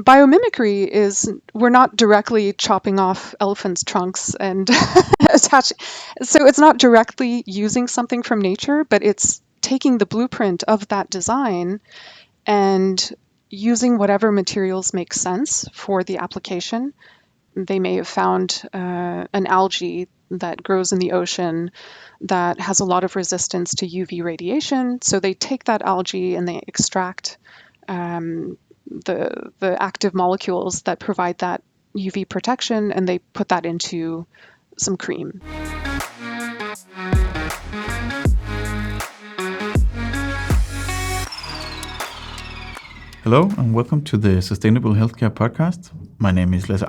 Biomimicry is we're not directly chopping off elephants' trunks and attaching. So it's not directly using something from nature, but it's taking the blueprint of that design and using whatever materials make sense for the application. They may have found an algae that grows in the ocean that has a lot of resistance to UV radiation. So they take that algae and they extract the active molecules that provide that UV protection, and they put that into some cream. Hello and welcome to the Sustainable Healthcare Podcast. My name is Lasse.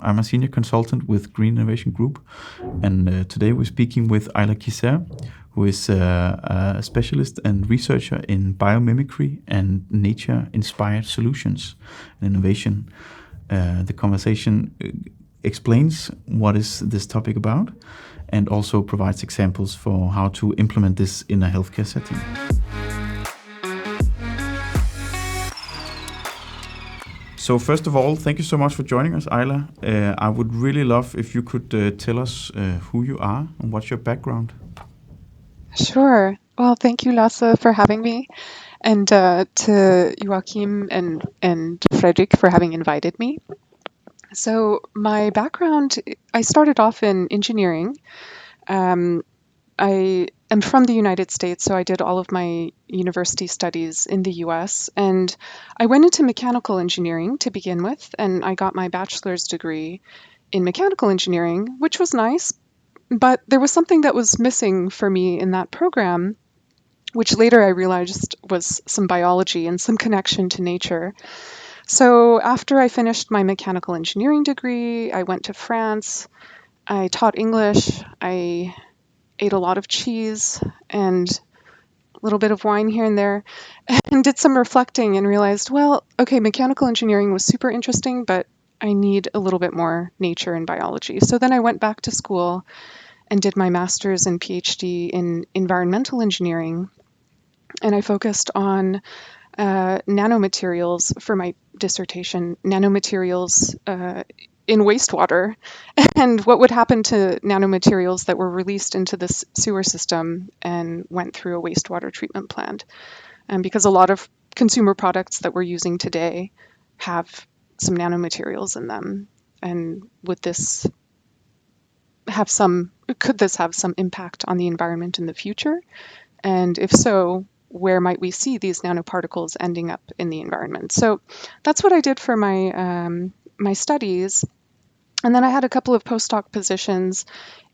I'm a senior consultant with Green Innovation Group, and today we're speaking with Ayla, who is a specialist and researcher in biomimicry and nature-inspired solutions and innovation. The conversation explains what is this topic about and also provides examples for how to implement this in a healthcare setting. So first of all, thank you so much for joining us, Ayla. I would really love if you could tell us who you are and what's your background. Sure. Well, thank you, Lasse, for having me, and to Joachim and Fredrik for having invited me. So my background, I started off in engineering. I am from the United States, so I did all of my university studies in the US. And I went into mechanical engineering to begin with, and I got my bachelor's degree in mechanical engineering, which was nice. But there was something that was missing for me in that program, which later I realized was some biology and some connection to nature. So after I finished my mechanical engineering degree, I went to France. I taught English. I ate a lot of cheese and a little bit of wine here and there, and did some reflecting and realized, well, okay, mechanical engineering was super interesting, but I need a little bit more nature and biology. So then I went back to school and did my master's and PhD in environmental engineering, and I focused on nanomaterials for my dissertation, nanomaterials in wastewater, and what would happen to nanomaterials that were released into this sewer system and went through a wastewater treatment plant. And because a lot of consumer products that we're using today have some nanomaterials in them, and could this have some impact on the environment in the future? And if so, where might we see these nanoparticles ending up in the environment? So that's what I did for my studies. And then I had a couple of postdoc positions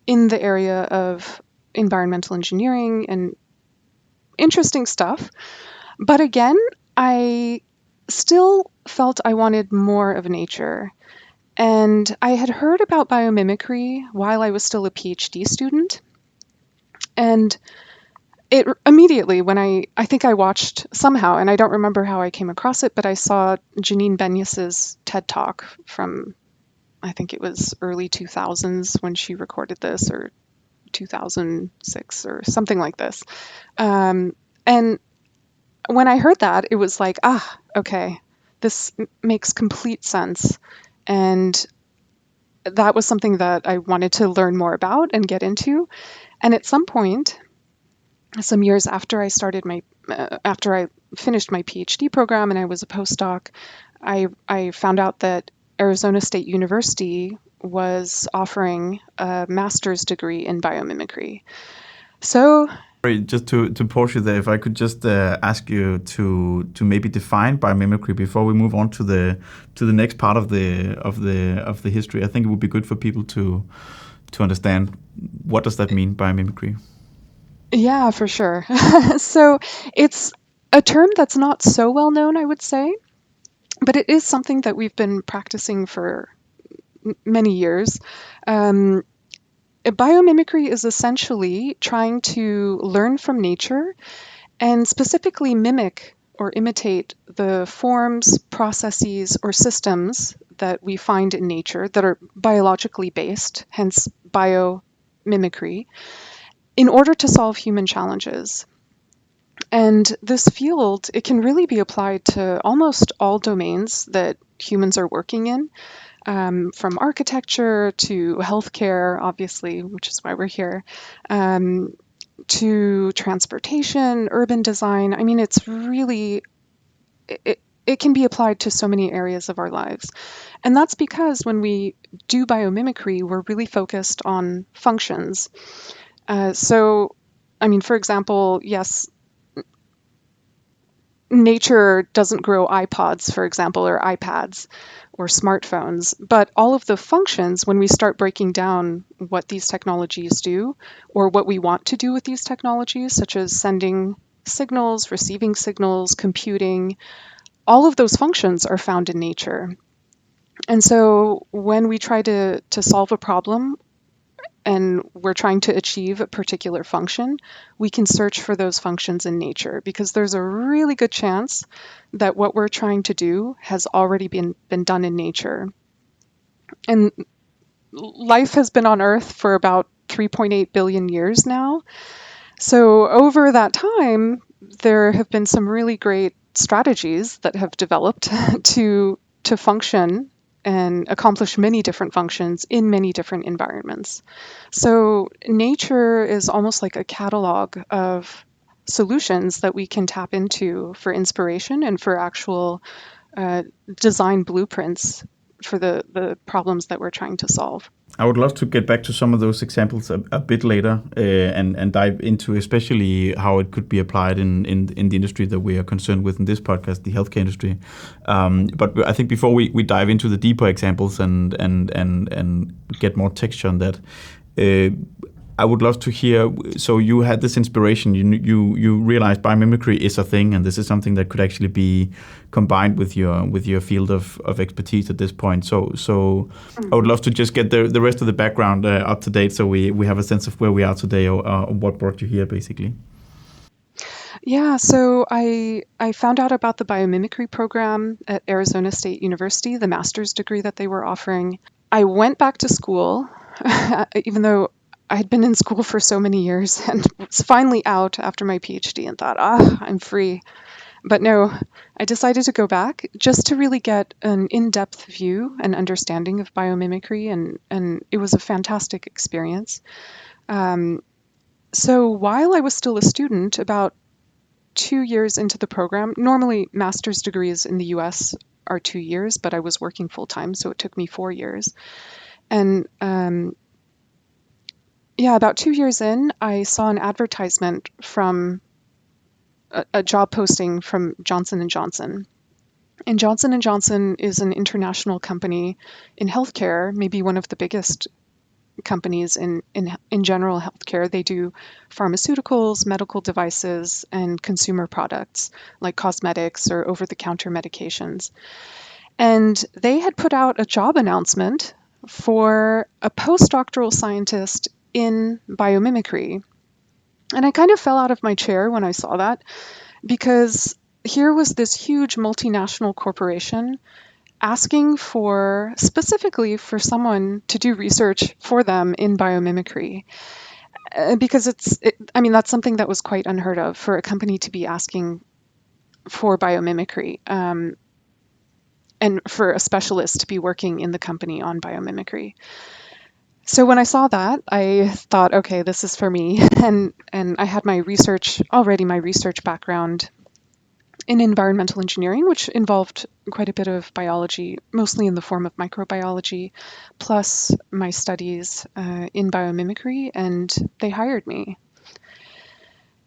in the area of environmental engineering and interesting stuff. But again, I still felt I wanted more of nature. And I had heard about biomimicry while I was still a PhD student. And it immediately, when I think I watched somehow, and I don't remember how I came across it, but I saw Janine Benyus's TED Talk from, I think it was early 2000s when she recorded this, or 2006 or something like this. And when I heard that, it was like, okay, this makes complete sense. And that was something that I wanted to learn more about and get into. And at some point, some years after after I finished my PhD program and I was a postdoc, I found out that Arizona State University was offering a master's degree in biomimicry. So, Sorry, just to pause you there, if I could just ask you to maybe define biomimicry before we move on to the next part of the history. I think it would be good for people to understand what does that mean, biomimicry. yeah, for sure. So it's a term that's not so well known, I would say, but it is something that we've been practicing for many years. Biomimicry is essentially trying to learn from nature and specifically mimic or imitate the forms, processes, or systems that we find in nature that are biologically based, hence biomimicry, in order to solve human challenges. And this field, it can really be applied to almost all domains that humans are working in, from architecture to healthcare, obviously, which is why we're here, um, to transportation, urban design. I mean, it's really, it can be applied to so many areas of our lives. And that's because when we do biomimicry, we're really focused on functions. So, I mean, for example, yes, nature doesn't grow iPods, for example, or iPads or smartphones, but all of the functions, when we start breaking down what these technologies do or what we want to do with these technologies, such as sending signals, receiving signals, computing, all of those functions are found in nature. And so when we try to solve a problem and we're trying to achieve a particular function, we can search for those functions in nature because there's a really good chance that what we're trying to do has already been done in nature. And life has been on Earth for about 3.8 billion years now. So over that time, there have been some really great strategies that have developed to function and accomplish many different functions in many different environments. So nature is almost like a catalog of solutions that we can tap into for inspiration and for actual uh, design blueprints for the problems that we're trying to solve. I would love to get back to some of those examples a bit later, and dive into especially how it could be applied in the industry that we are concerned with in this podcast, the healthcare industry. But I think before we dive into the deeper examples and get more texture on that, I would love to hear. So you had this inspiration. You realized biomimicry is a thing, and this is something that could actually be combined with your field of expertise at this point. So I would love to just get the rest of the background up to date, so we have a sense of where we are today, or what brought you here, basically. Yeah, so I found out about the biomimicry program at Arizona State University, the master's degree that they were offering. I went back to school, even though I had been in school for so many years and was finally out after my PhD and thought, I'm free. But no, I decided to go back just to really get an in-depth view and understanding of biomimicry, and it was a fantastic experience. Um, so while I was still a student, about 2 years into the program, normally master's degrees in the US are 2 years, but I was working full time, so it took me 4 years. And yeah, about 2 years in, I saw an advertisement from a job posting from Johnson and Johnson. And Johnson and Johnson is an international company in healthcare, maybe one of the biggest companies in general healthcare. They do pharmaceuticals, medical devices, and consumer products like cosmetics or over-the-counter medications. And they had put out a job announcement for a postdoctoral scientist in biomimicry. And I kind of fell out of my chair when I saw that because here was this huge multinational corporation asking for specifically for someone to do research for them in biomimicry. Because I mean, that's something that was quite unheard of for a company to be asking for biomimicry, and for a specialist to be working in the company on biomimicry. So when I saw that, I thought, okay, this is for me. And I had my research background in environmental engineering, which involved quite a bit of biology, mostly in the form of microbiology, plus my studies in biomimicry, and they hired me.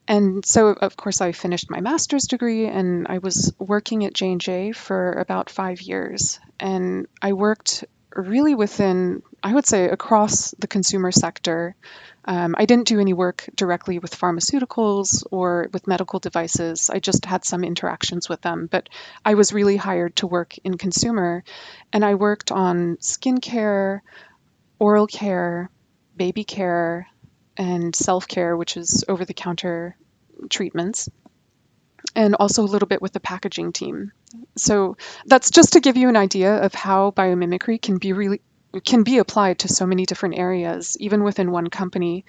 And so, of course, I finished my master's degree, and I was working at J&J for about 5 years. And I worked really within, I would say, across the consumer sector. I didn't do any work directly with pharmaceuticals or with medical devices. I just had some interactions with them, but I was really hired to work in consumer, and I worked on skincare, oral care, baby care, and self-care, which is over-the-counter treatments, and also a little bit with the packaging team. So that's just to give you an idea of how biomimicry can be applied to so many different areas, even within one company.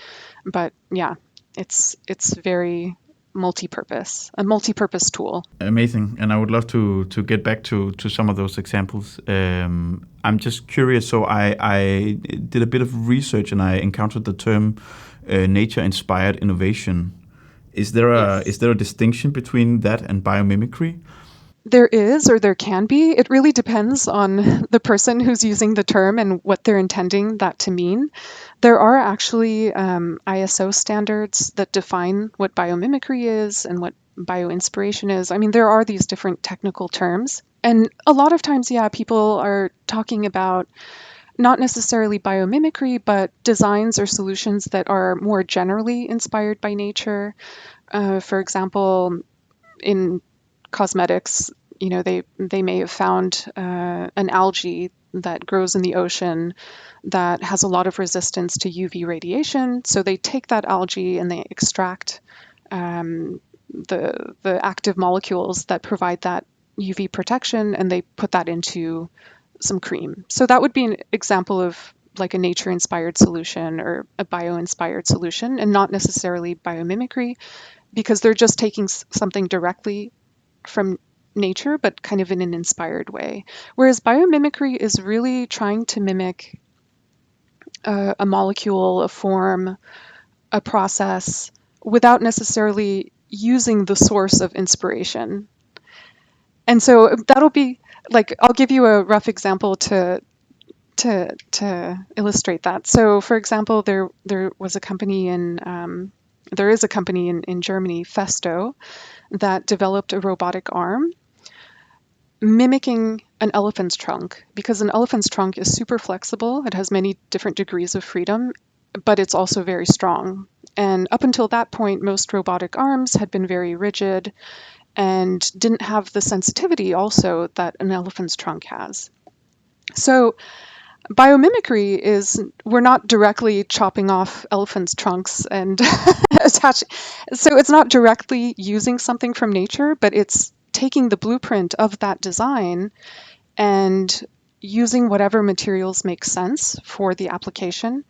But yeah, it's very a multi-purpose tool. Amazing, and I would love to get back to some of those examples. I'm just curious. So I did a bit of research and I encountered the term nature-inspired innovation. Is there a distinction between that and biomimicry? There is, or there can be. It really depends on the person who's using the term and what they're intending that to mean. There are actually ISO standards that define what biomimicry is and what bioinspiration is. I mean, there are these different technical terms. And a lot of times, yeah, people are talking about not necessarily biomimicry, but designs or solutions that are more generally inspired by nature. For example, in cosmetics, they may have found an algae that grows in the ocean that has a lot of resistance to UV radiation. So they take that algae and they extract the active molecules that provide that UV protection, and they put that into some cream. So that would be an example of like a nature-inspired solution or a bio-inspired solution, and not necessarily biomimicry, because they're just taking something directly from nature, but kind of in an inspired way. Whereas biomimicry is really trying to mimic a molecule, a form, a process, without necessarily using the source of inspiration. And so that'll be like, I'll give you a rough example to illustrate that. So, for example, there was a company there is a company in Germany, Festo, that developed a robotic arm mimicking an elephant's trunk, because an elephant's trunk is super flexible. It has many different degrees of freedom, but it's also very strong. And up until that point, most robotic arms had been very rigid and didn't have the sensitivity also that an elephant's trunk has. So biomimicry is, we're not directly chopping off elephants' trunks and attaching. So it's not directly using something from nature, but it's taking the blueprint of that design and using whatever materials make sense for the application,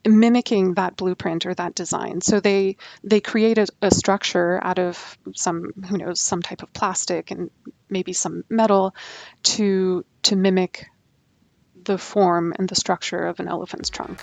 mimicking that blueprint or that design. So they create a structure out of some, who knows, some type of plastic and maybe some metal to mimic the form and the structure of an elephant's trunk.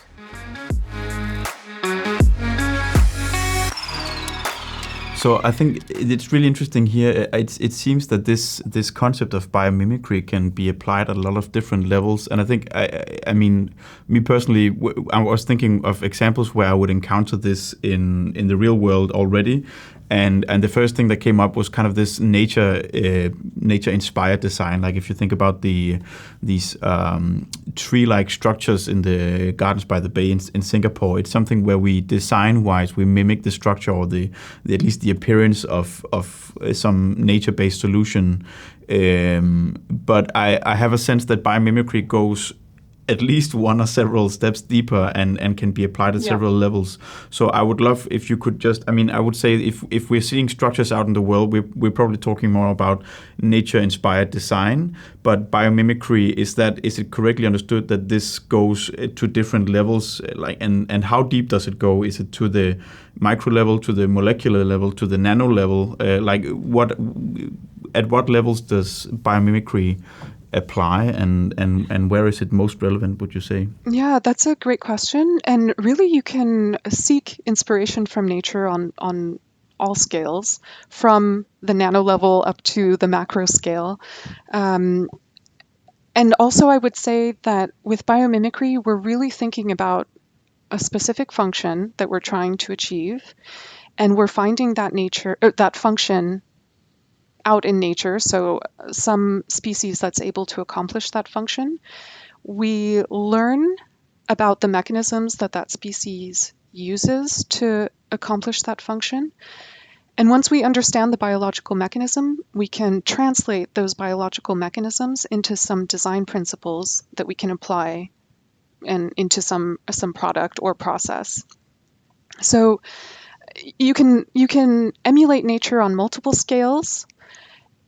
So I think it's really interesting here. It seems that this concept of biomimicry can be applied at a lot of different levels. And I think, I mean, me personally, I was thinking of examples where I would encounter this in the real world already. And the first thing that came up was kind of this nature inspired design. Like if you think about these tree-like structures in the Gardens by the Bay in Singapore, it's something where we design-wise we mimic the structure or at least the appearance of some nature-based solution. But I have a sense that biomimicry goes at least one or several steps deeper and can be applied at several levels. So I would love if you could just, I mean, I would say if we're seeing structures out in the world, we're probably talking more about nature-inspired design. But biomimicry, is it correctly understood that this goes to different levels? Like, and how deep does it go? Is it to the micro level, to the molecular level, to the nano level? At what levels does biomimicry apply, and where is it most relevant, would you say? Yeah, that's a great question. And really, you can seek inspiration from nature on all scales, from the nano level up to the macro scale. And also, I would say that with biomimicry, we're really thinking about a specific function that we're trying to achieve, and we're finding that function out in nature, so some species that's able to accomplish that function. We learn about the mechanisms that species uses to accomplish that function. And once we understand the biological mechanism, we can translate those biological mechanisms into some design principles that we can apply and into some product or process. So you can emulate nature on multiple scales,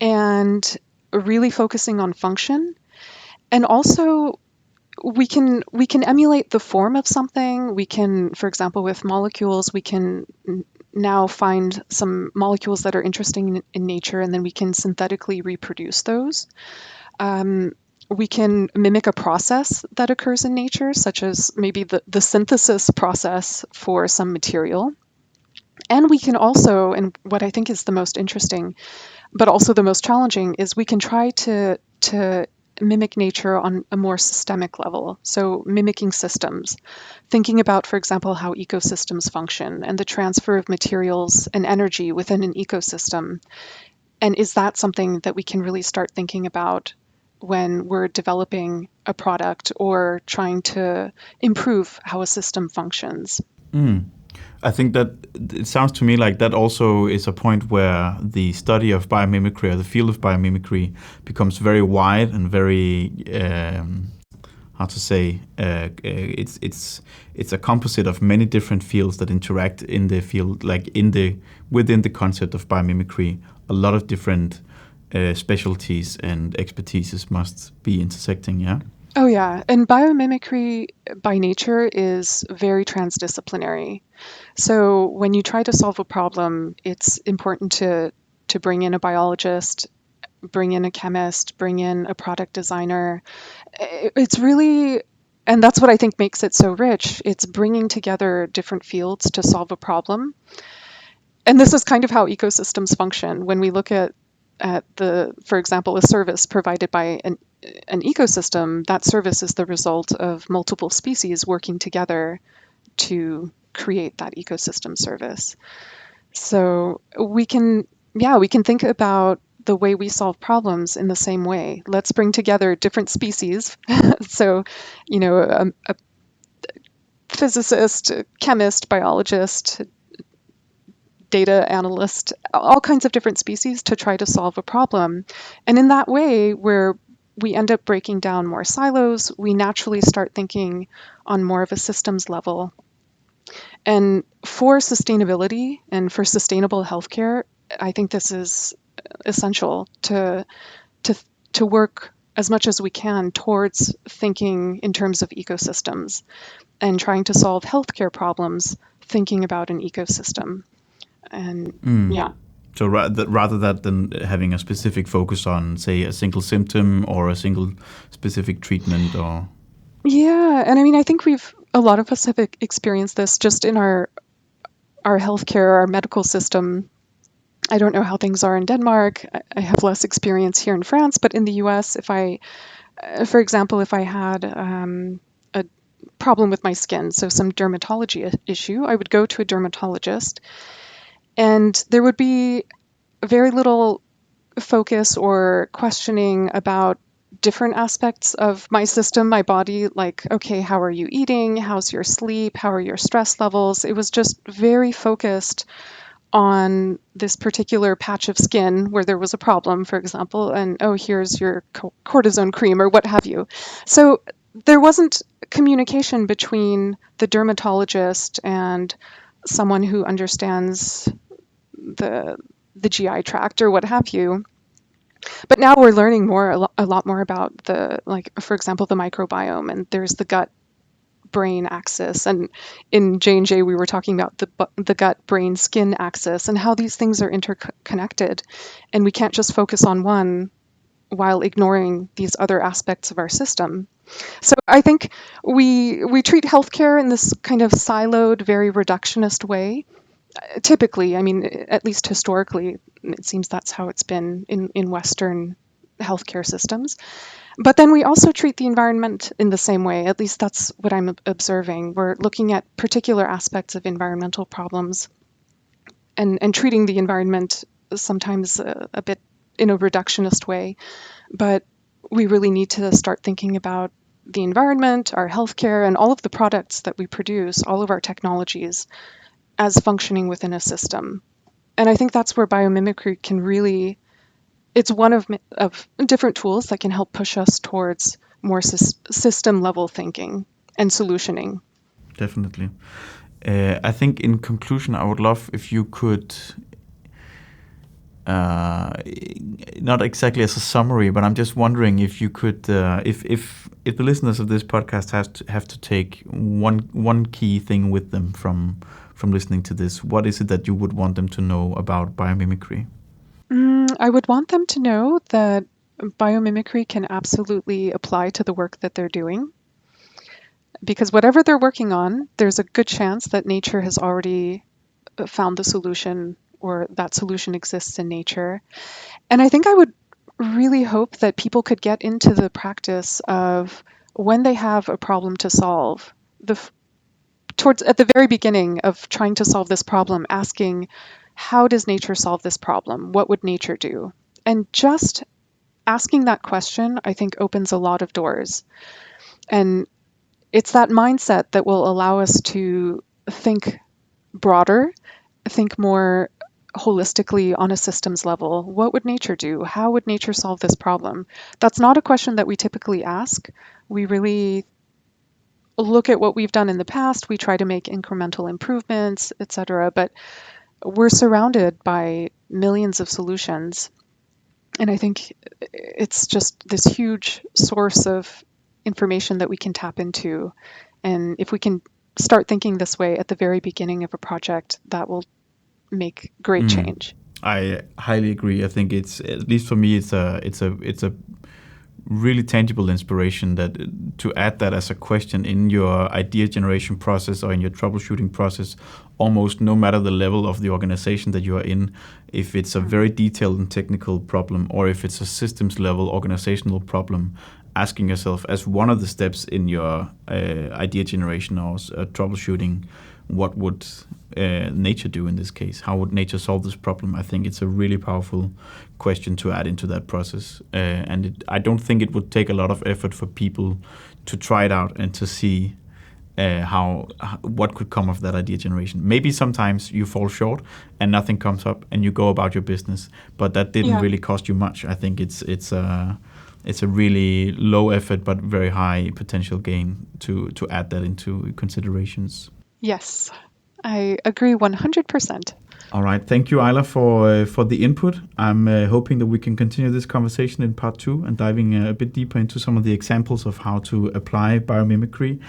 and really focusing on function. And also we can emulate the form of something. We can, for example, with molecules, we can now find some molecules that are interesting in nature, and then we can synthetically reproduce those. We can mimic a process that occurs in nature, such as maybe the synthesis process for some material. And we can also, and what I think is the most interesting, but also the most challenging, is we can try to mimic nature on a more systemic level. So mimicking systems, thinking about, for example, how ecosystems function and the transfer of materials and energy within an ecosystem. And is that something that we can really start thinking about when we're developing a product or trying to improve how a system functions? I think that it sounds to me like that also is a point where the study of biomimicry or the field of biomimicry becomes very wide and very how to say it's a composite of many different fields that interact in the field, like within the concept of biomimicry. A lot of different specialties and expertises must be intersecting. Yeah. Oh, yeah. And biomimicry by nature is very transdisciplinary. So when you try to solve a problem, it's important to bring in a biologist, bring in a chemist, bring in a product designer. It's really, and that's what I think makes it so rich. It's bringing together different fields to solve a problem. And this is kind of how ecosystems function. When we look at for example, a service provided by an ecosystem, that service is the result of multiple species working together to create that ecosystem service. So we can think about the way we solve problems in the same way. Let's bring together different species. So, a physicist, a chemist, biologist, data analyst, all kinds of different species to try to solve a problem. And in that way, where we end up breaking down more silos, we naturally start thinking on more of a systems level. And for sustainability and for sustainable healthcare, I think this is essential to work as much as we can towards thinking in terms of ecosystems and trying to solve healthcare problems, thinking about an ecosystem. And yeah. So rather than having a specific focus on, say, a single symptom or a single specific treatment, or Yeah, and I mean, I think a lot of us have experienced this just in our healthcare, our medical system. I don't know how things are in Denmark. I have less experience here in France, but in the US, for example, if I had a problem with my skin, so some dermatology issue, I would go to a dermatologist. And there would be very little focus or questioning about different aspects of my system, my body, like, okay, how are you eating? How's your sleep? How are your stress levels? It was just very focused on this particular patch of skin where there was a problem, for example, and oh, here's your cortisone cream or what have you. So there wasn't communication between the dermatologist and someone who understands the GI tract or what have you. But now we're learning a lot more about for example, the microbiome, and there's the gut brain axis. And in J&J, we were talking about the gut brain skin axis and how these things are interconnected. And we can't just focus on one while ignoring these other aspects of our system. So I think we treat healthcare in this kind of siloed, very reductionist way. Typically, I mean, at least historically, it seems that's how it's been in Western healthcare systems. But then we also treat the environment in the same way. At least that's what I'm observing. We're looking at particular aspects of environmental problems and treating the environment sometimes a bit in a reductionist way. But we really need to start thinking about the environment, our healthcare, and all of the products that we produce, all of our technologies, as functioning within a system. And I think that's where biomimicry can really, it's one of different tools that can help push us towards more system level thinking and solutioning. Definitely. I think in conclusion, I would love if you could, not exactly as a summary, but I'm just wondering if you could, if the listeners of this podcast have to take one key thing with them from from listening to this? What is it that you would want them to know about biomimicry? I would want them to know that biomimicry can absolutely apply to the work that they're doing, because whatever they're working on, there's a good chance that nature has already found the solution, or that solution exists in nature. And I think I would really hope that people could get into the practice of, when they have a problem to solve, towards at the very beginning of trying to solve this problem, asking, how does nature solve this problem? What would nature do? And just asking that question, I think, opens a lot of doors. And it's that mindset that will allow us to think broader, think more holistically on a systems level. What would nature do? How would nature solve this problem? That's not a question that we typically ask. We really look at what we've done in the past. We try to make incremental improvements, etc. But we're surrounded by millions of solutions. And I think it's just this huge source of information that we can tap into. And if we can start thinking this way at the very beginning of a project, that will make great change. I highly agree. I think it's, at least for me, it's a really tangible inspiration that to add that as a question in your idea generation process or in your troubleshooting process, almost no matter the level of the organization that you are in, if it's a very detailed and technical problem or if it's a systems level organizational problem, asking yourself as one of the steps in your idea generation or troubleshooting, what would nature do in this case? How would nature solve this problem? I think it's a really powerful question to add into that process. And I don't think it would take a lot of effort for people to try it out and to see what could come of that idea generation. Maybe sometimes you fall short and nothing comes up and you go about your business, but that didn't really cost you much. I think it's a really low effort but very high potential gain to add that into considerations. Yes, I agree 100%. All right. Thank you, Ayla, for the input. I'm hoping that we can continue this conversation in part 2 and diving a bit deeper into some of the examples of how to apply biomimicry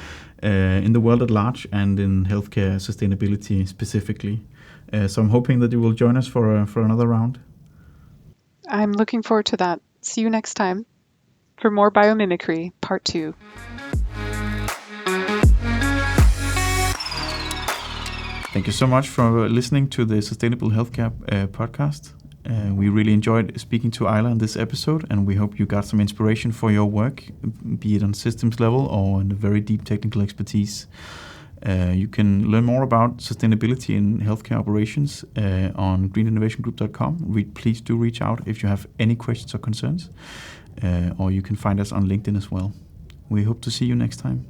in the world at large and in healthcare sustainability specifically. So I'm hoping that you will join us for another round. I'm looking forward to that. See you next time for more biomimicry, part 2. Thank you so much for listening to the Sustainable Healthcare podcast. We really enjoyed speaking to Ayla in this episode, and we hope you got some inspiration for your work, be it on systems level or in a very deep technical expertise. You can learn more about sustainability in healthcare operations on greeninnovationgroup.com. Please do reach out if you have any questions or concerns, or you can find us on LinkedIn as well. We hope to see you next time.